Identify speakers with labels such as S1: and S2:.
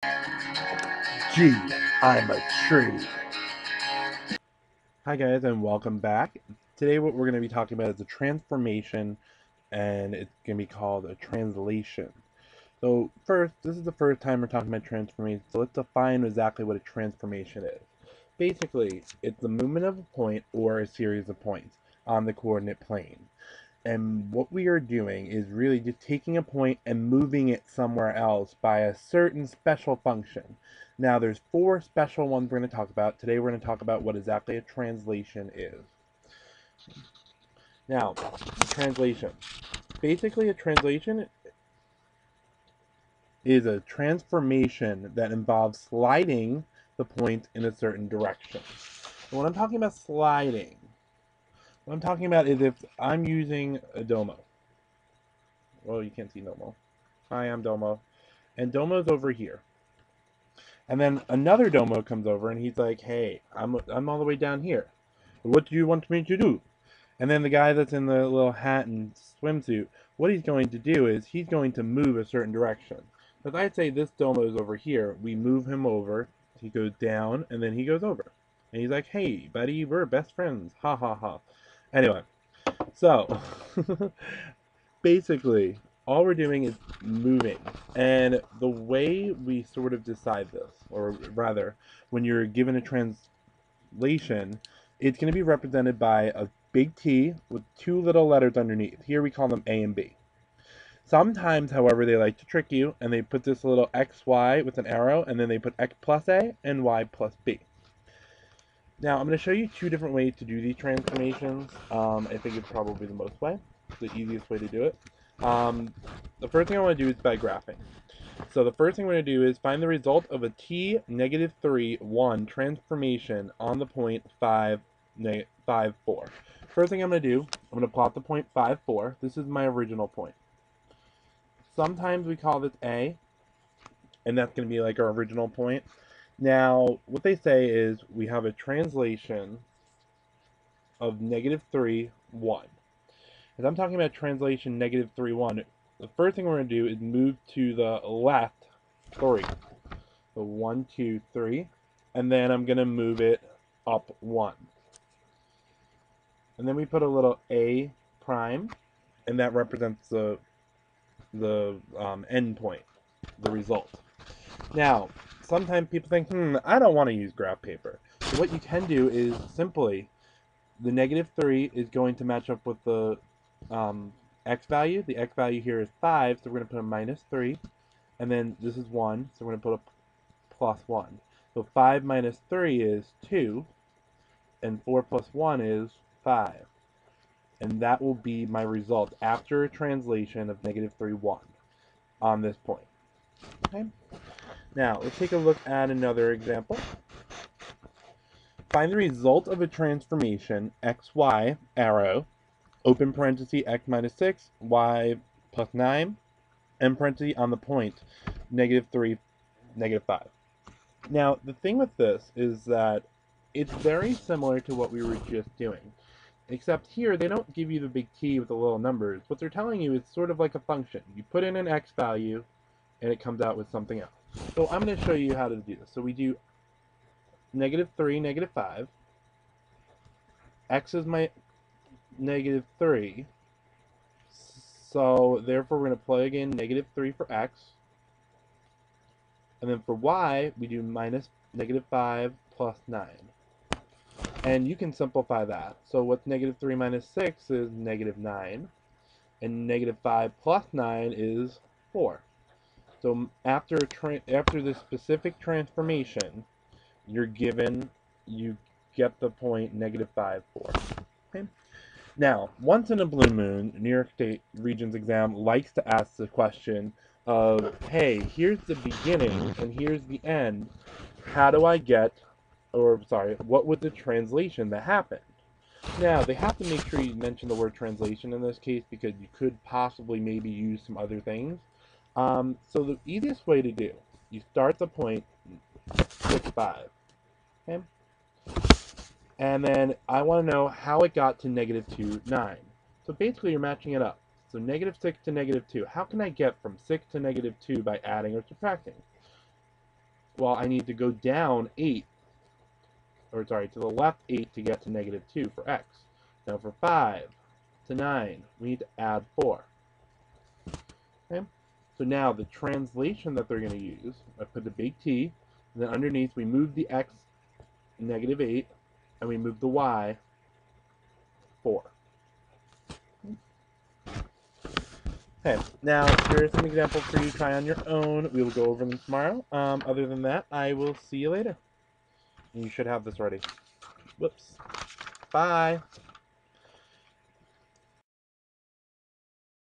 S1: Gee, I'm a tree. Hi guys and welcome back. Today what we're going to be talking about is a transformation and it's going to be called a translation. So first, this is the first time we're talking about transformation, so let's define exactly what a transformation is. Basically, it's the movement of a point or a series of points on the coordinate plane. And what we are doing is really just taking a point and moving it somewhere else by a certain special function. Now, there's four special ones we're going to talk about. Today, we're going to talk about what exactly a translation is. Now, translation. Basically, a translation is a transformation that involves sliding the point in a certain direction. And when I'm talking about sliding, what I'm talking about is if I'm using a domo. Well, you can't see Domo. Hi, I'm Domo. And Domo's over here. And then another Domo comes over and he's like, "Hey, I'm all the way down here. What do you want me to do?" And then the guy that's in the little hat and swimsuit, what he's going to do is he's going to move a certain direction. If I'd say this Domo is over here, we move him over. He goes down and then he goes over. And he's like, "Hey, buddy, we're best friends. Ha ha ha." Anyway, so basically, all we're doing is moving. And the way we sort of decide this, or rather, when you're given a translation, it's going to be represented by a big T with two little letters underneath. Here we call them A and B. Sometimes, however, they like to trick you and they put this little XY with an arrow and then they put X plus A and Y plus B. Now, I'm going to show you two different ways to do these transformations. I think it's probably the most way, the easiest way to do it. The first thing I want to do is by graphing. So the first thing we're going to do is find the result of a t negative 3, 1 transformation on the point 5, 5, 4. First thing I'm going to do, I'm going to plot the point 5, 4. This is my original point. Sometimes we call this A, and that's going to be like our original point. Now, what they say is we have a translation of negative 3, 1. As I'm talking about translation negative 3, 1, the first thing we're going to do is move to the left 3. So 1, 2, 3. And then I'm going to move it up 1. And then we put a little A prime, and that represents the end point, the result. Now, sometimes people think, I don't want to use graph paper. So what you can do is simply, the negative 3 is going to match up with the x value. The x value here is 5, so we're going to put a minus 3. And then this is 1, so we're going to put a plus 1. So 5 minus 3 is 2, and 4 plus 1 is 5. And that will be my result after a translation of negative 3, 1 on this point. Okay? Now, let's take a look at another example. Find the result of a transformation, xy, arrow, open parenthesis, x minus 6, y plus 9, end parenthesis on the point, negative 3, negative 5. Now, the thing with this is that it's very similar to what we were just doing, except here they don't give you the big T with the little numbers. What they're telling you is sort of like a function. You put in an x value, and it comes out with something else. So I'm going to show you how to do this. So we do negative 3, negative 5. X is my negative 3. So therefore we're going to plug in negative 3 for x. And then for y, we do minus negative 5 plus 9. And you can simplify that. So what's negative 3 minus 6 is negative 9. And negative 5 plus 9 is 4. So after this specific transformation, you get the point negative 5, 4. Okay? Now, once in a blue moon, New York State Regents exam likes to ask the question of, hey, here's the beginning and here's the end. How do I get, or sorry, what was the translation that happened? Now, they have to make sure you mention the word translation in this case because you could possibly maybe use some other things. So the easiest way to do, you start the point 6, 5. Okay? And then I want to know how it got to negative 2, 9. So basically you're matching it up. So negative 6 to negative 2. How can I get from 6 to negative 2 by adding or subtracting? well, I need to go down 8, or sorry, to the left 8 to get to negative 2 for x. Now for 5 to 9, we need to add 4. Okay? So now the translation that they're going to use, I put the big T, and then underneath we move the x negative 8, and we move the y 4. Okay, now here are some examples for you to try on your own. We will go over them tomorrow. Other than that, I will see you later. You should have this ready. Whoops. Bye.